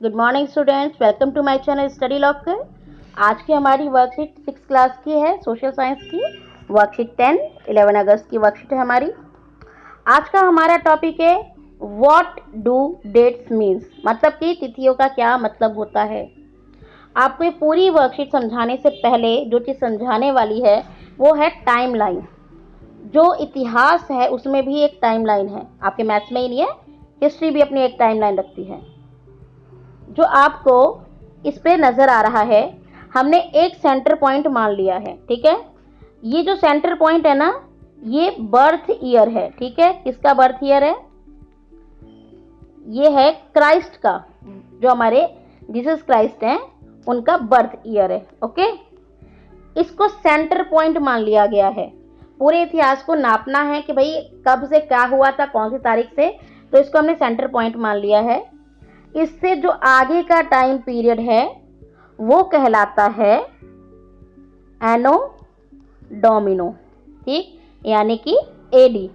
Good morning students, welcome to my channel study locker. आज की हमारी वर्कशीट 6 क्लास की है, सोशल साइंस की वर्कशीट 10 11 अगस्त की वर्कशीट है हमारी। आज का हमारा टॉपिक है व्हाट डू डेट्स मीन्स, मतलब कि तिथियों का क्या मतलब होता है। आपको ये पूरी वर्कशीट समझाने से पहले जो चीज़ समझाने वाली है वो है टाइमलाइन। जो इतिहास है उसमें भी एक टाइमलाइन है, आपके मैथ्स में ही नहीं है, हिस्ट्री भी अपनी एक टाइमलाइन रखती है। जो आपको इस पे नजर आ रहा है, हमने एक सेंटर पॉइंट मान लिया है, ठीक है। ये जो सेंटर पॉइंट है ना, ये बर्थ ईयर है, ठीक है। किसका बर्थ ईयर है? ये है क्राइस्ट का, जो हमारे जीसस क्राइस्ट हैं उनका बर्थ ईयर है, ओके। इसको सेंटर पॉइंट मान लिया गया है। पूरे इतिहास को नापना है कि भाई कब से क्या हुआ था, कौन सी तारीख से, तो इसको हमने सेंटर पॉइंट मान लिया है। इससे जो आगे का टाइम पीरियड है वो कहलाता है एनो डोमिनो, ठीक, यानी कि एडी।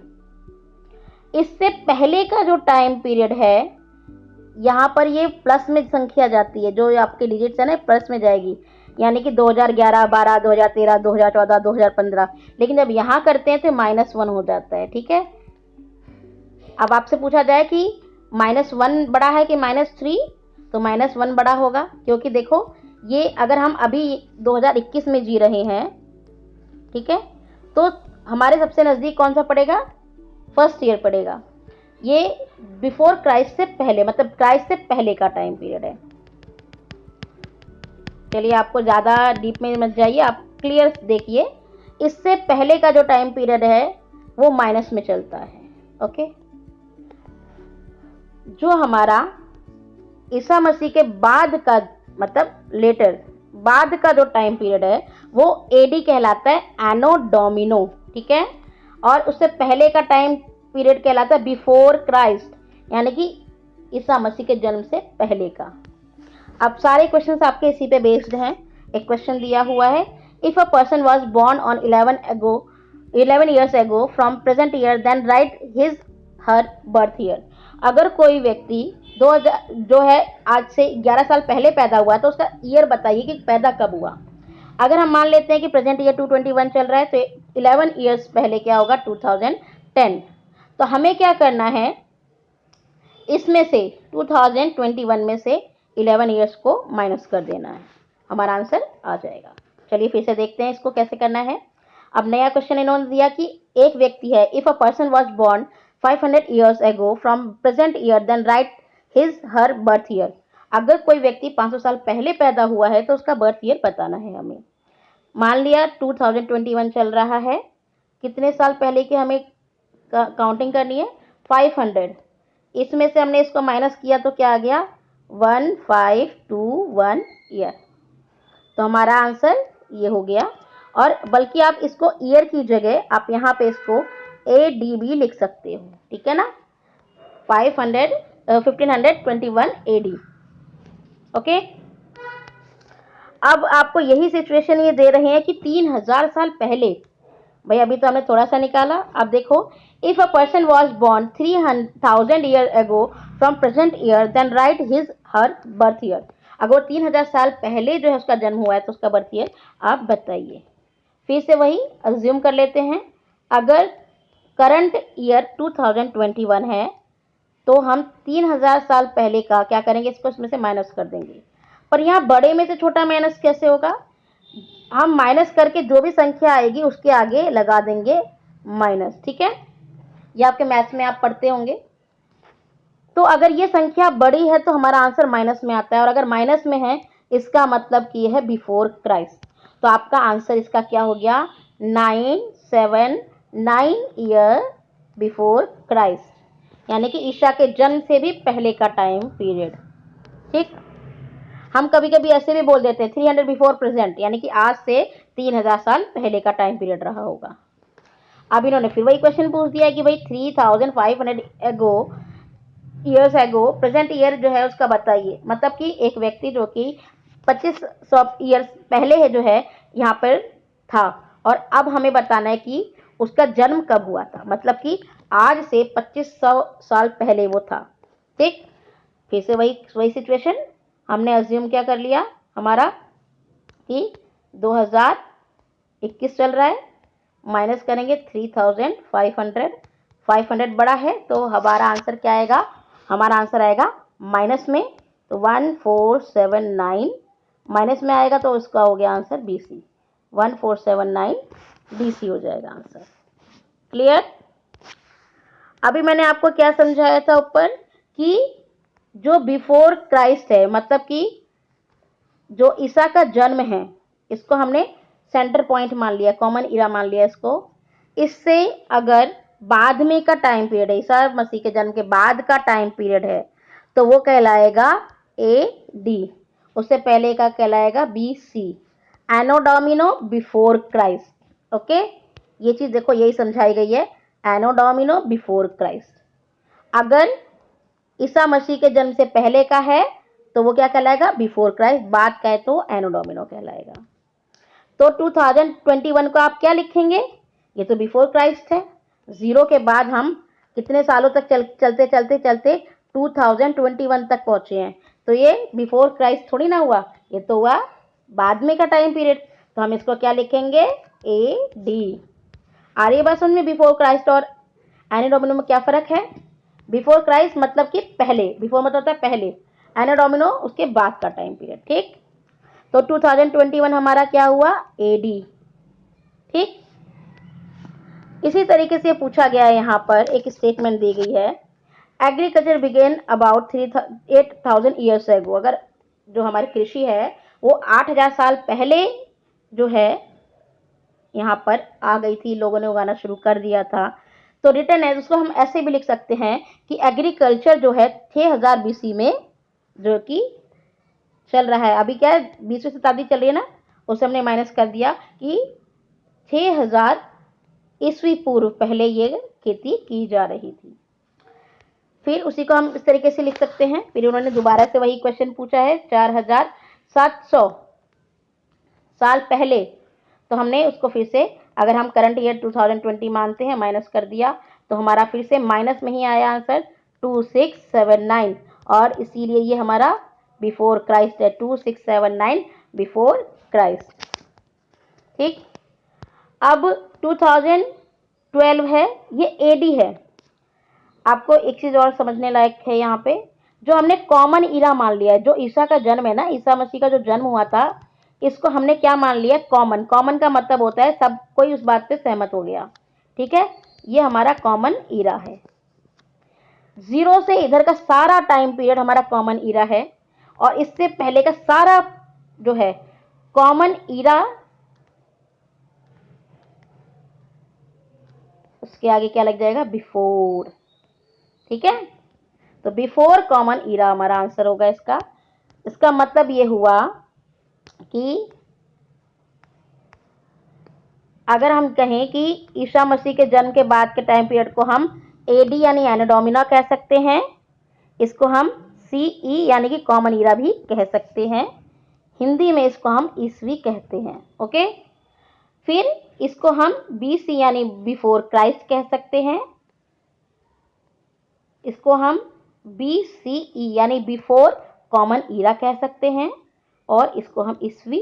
इससे पहले का जो टाइम पीरियड है, यहां पर ये प्लस में संख्या जाती है, जो आपके डिजिट्स है ना प्लस में जाएगी, यानी कि 2011, 12, 2013, 2014, 2015। लेकिन जब यहां करते हैं तो -1 हो जाता है, ठीक है। अब आपसे पूछा जाए कि -1 बड़ा है कि -3, तो -1 बड़ा होगा, क्योंकि देखो ये अगर हम अभी 2021 में जी रहे हैं, ठीक है, तो हमारे सबसे नज़दीक कौन सा पड़ेगा? फर्स्ट ईयर पड़ेगा। ये बिफोर क्राइस्ट से पहले, मतलब क्राइस्ट से पहले का टाइम पीरियड है। चलिए, आपको ज़्यादा डीप में मत जाइए, आप क्लियर देखिए। इससे पहले का जो टाइम पीरियड है वो माइनस में चलता है, ओके। जो हमारा ईसा मसीह के बाद का, मतलब लेटर बाद का जो टाइम पीरियड है वो एडी कहलाता है, एनो डोमिनो, ठीक है। और उससे पहले का टाइम पीरियड कहलाता है बिफोर क्राइस्ट, यानी कि ईसा मसीह के जन्म से पहले का। अब सारे क्वेश्चंस आपके इसी पे बेस्ड हैं। एक क्वेश्चन दिया हुआ है, if a person was born on 11 years ago from present year then write his her birth year. अगर कोई व्यक्ति 2000 जो है आज से 11 साल पहले पैदा हुआ तो उसका ईयर बताइए कि पैदा कब हुआ। अगर हम मान लेते हैं कि प्रेजेंट ईयर 221 चल रहा है, तो 11 ईयर्स पहले क्या होगा? 2010। तो हमें क्या करना है, इसमें से 2021 में से 11 ईयर्स को माइनस कर देना है, हमारा आंसर आ जाएगा। चलिए फिर से देखते हैं इसको कैसे करना है। अब नया क्वेश्चन इन्होंने दिया कि एक व्यक्ति है, if a person was born 500 years ago from present year then write his her birth year. अगर कोई व्यक्ति 500 साल पहले पैदा हुआ है तो उसका बर्थ ईयर बताना है हमें। मान लिया 2021 चल रहा है, कितने साल पहले की हमें काउंटिंग करनी है? 500। इसमें से हमने इसको माइनस किया तो क्या आ गया? 1521 ईयर। तो हमारा आंसर ये हो गया। और बल्कि आप इसको ईयर की जगह आप यहाँ पे इसको AD भी लिख सकते हो, ठीक है ना। 1521 AD, ओके। अब आपको यही सिचुएशन ये दे रहे हैं कि 3000 साल पहले, भाई अभी तो हमने थोड़ा सा निकाला। अब देखो, if a person was born 3000 year ago from present year then write his her birth year. अगर 3000 साल पहले जो है उसका जन्म हुआ है तो उसका बर्थ ईयर आप बताइए। फिर से वही अज्यूम कर लेते हैं, अगर करंट ईयर 2021 है तो हम 3000 साल पहले का क्या करेंगे, इसको इसमें से माइनस कर देंगे। पर यहाँ बड़े में से छोटा माइनस कैसे होगा? हम माइनस करके जो भी संख्या आएगी उसके आगे लगा देंगे माइनस, ठीक है। ये आपके मैथ्स में आप पढ़ते होंगे। तो अगर ये संख्या बड़ी है तो हमारा आंसर माइनस में आता है, और अगर माइनस में है इसका मतलब कि यह है बिफोर क्राइस्ट। तो आपका आंसर इसका क्या हो गया? 979 ईयर बिफोर क्राइस्ट, यानी कि ईसा के जन्म से भी पहले का टाइम पीरियड, ठीक। हम कभी कभी ऐसे भी बोल देते हैं 300 बिफोर प्रेजेंट, यानी कि आज से 3000 साल पहले का टाइम पीरियड रहा होगा। अब इन्होंने फिर वही क्वेश्चन पूछ दिया कि भाई 3500 एगो ईयर्स एगो प्रेजेंट ईयर जो है उसका बताइए। मतलब कि एक व्यक्ति जो कि 2500 ईयर्स पहले है जो है यहाँ पर था, और अब हमें बताना है कि उसका जन्म कब हुआ था, मतलब कि आज से 2500 साल पहले वो था, ठीक। फिर से वही सिचुएशन हमने अज्यूम क्या कर लिया हमारा कि 2021 चल रहा है, माइनस करेंगे 3500, 500 बड़ा है तो हमारा आंसर क्या आएगा, हमारा आंसर आएगा माइनस में, तो 1479 माइनस में आएगा तो उसका हो गया आंसर BC, 1479 BC हो जाएगा आंसर। क्लियर? अभी मैंने आपको क्या समझाया था ऊपर कि जो बिफोर क्राइस्ट है, मतलब कि जो ईसा का जन्म है, इसको हमने सेंटर पॉइंट मान लिया, कॉमन इरा मान लिया इसको। इससे अगर बाद में का टाइम पीरियड है, ईसा मसीह के जन्म के बाद का टाइम पीरियड है, तो वो कहलाएगा AD, उससे पहले का कहलाएगा BC, एनो डोमिनो बिफोर क्राइस्ट। ओके, ये चीज देखो यही समझाई गई है, एनो डोमिनो बिफोर क्राइस्ट। अगर ईसा मसीह के जन्म से पहले का है तो वो क्या कहलाएगा, बिफोर क्राइस्ट, बाद का है तो एनो डोमिनो कहलाएगा। तो 2021 को आप क्या लिखेंगे, ये तो बिफोर क्राइस्ट है, 0 के बाद हम कितने सालों तक चलते चलते चलते 2021 तक पहुंचे हैं, तो ये बिफोर क्राइस्ट थोड़ी ना हुआ, ये तो हुआ बाद में का टाइम पीरियड, तो हम इसको क्या लिखेंगे, AD। आ रही है बात समझ में? बिफोर क्राइस्ट और एनो डोमिनो में क्या फर्क है? बिफोर क्राइस्ट मतलब कि पहले, बिफोर मतलब होता है पहले, एनो डोमिनो उसके बाद का टाइम पीरियड। ठीक, तो 2021 हमारा क्या हुआ, AD। ठीक, इसी तरीके से पूछा गया है, यहाँ पर एक स्टेटमेंट दी गई है, agriculture begin about 8000 years ago. अगर जो हमारी कृषि है वो 8000 साल पहले जो है यहाँ पर आ गई थी, लोगों ने उगाना शुरू कर दिया था, तो रिटर्न है उसको हम ऐसे भी लिख सकते हैं कि एग्रीकल्चर जो है 6000 BC में जो कि चल रहा है, अभी क्या है 20वीं शताब्दी चल रही है ना, उसे हमने माइनस कर दिया कि 6000 ईस्वी पूर्व पहले ये खेती की जा रही थी। फिर उसी को हम इस तरीके से लिख सकते हैं, फिर उन्होंने दोबारा से वही क्वेश्चन पूछा है 4700 साल पहले, तो हमने उसको फिर से अगर हम करंट ईयर 2020 मानते हैं, माइनस कर दिया, तो हमारा फिर से माइनस में ही आया आंसर 2679, और इसीलिए ये हमारा बिफोर क्राइस्ट है, 2679 बिफोर क्राइस्ट। ठीक, अब 2012 है, ये AD है। आपको एक चीज और समझने लायक है यहाँ पे, जो हमने कॉमन इरा मान लिया है, जो ईसा का जन्म है ना, ईसा मसीह का जो जन्म हुआ था, इसको हमने क्या मान लिया, कॉमन। कॉमन का मतलब होता है सब कोई उस बात पे सहमत हो गया। ठीक है, ये हमारा कॉमन इरा है। 0 से इधर का सारा टाइम पीरियड हमारा कॉमन इरा है, और इससे पहले का सारा जो है कॉमन इरा, उसके आगे क्या लग जाएगा, बिफोर। ठीक है, तो बिफोर कॉमन इरा हमारा आंसर होगा इसका। इसका मतलब ये हुआ कि अगर हम कहें कि ईसा मसीह के जन्म के बाद के टाइम पीरियड को हम AD यानी एनो डोमिना कह सकते हैं, इसको हम CE यानी कि कॉमन इरा भी कह सकते हैं, हिंदी में इसको हम ईस्वी कहते हैं। ओके, फिर इसको हम BC यानी बिफोर क्राइस्ट कह सकते हैं, इसको हम BCE यानी बिफोर कॉमन इरा कह सकते हैं, और इसको हम ईस्वी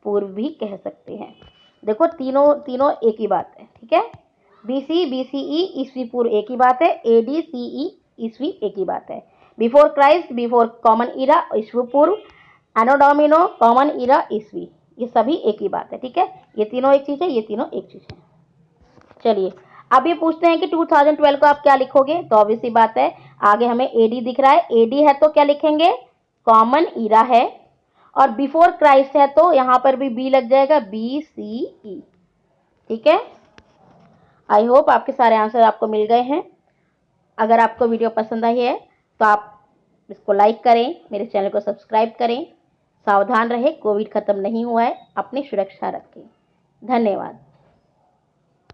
पूर्व भी कह सकते हैं। देखो तीनों एक ही बात है। ठीक है, BC BCE ईस्वी पूर्व एक ही बात है, AD CE ईस्वी एक ही बात है, बिफोर क्राइस्ट बिफोर कॉमन इरा ईस्वी पूर्व, एनो डोमिनो कॉमन इरा ईस्वी, ये सभी एक ही बात है। ठीक है, ये तीनों एक चीज है, ये तीनों एक चीज है। चलिए अब ये पूछते हैं कि 2012 को आप क्या लिखोगे, तो ऑब्वियस सी बात है, आगे हमें AD दिख रहा है, AD है तो क्या लिखेंगे, कॉमन इरा है, और बिफोर क्राइस्ट है तो यहाँ पर भी B लग जाएगा, BCE। ठीक है, आई होप आपके सारे आंसर आपको मिल गए हैं। अगर आपको वीडियो पसंद आई है तो आप इसको लाइक करें, मेरे चैनल को सब्सक्राइब करें। सावधान रहे, कोविड खत्म नहीं हुआ है, अपनी सुरक्षा रखें। धन्यवाद।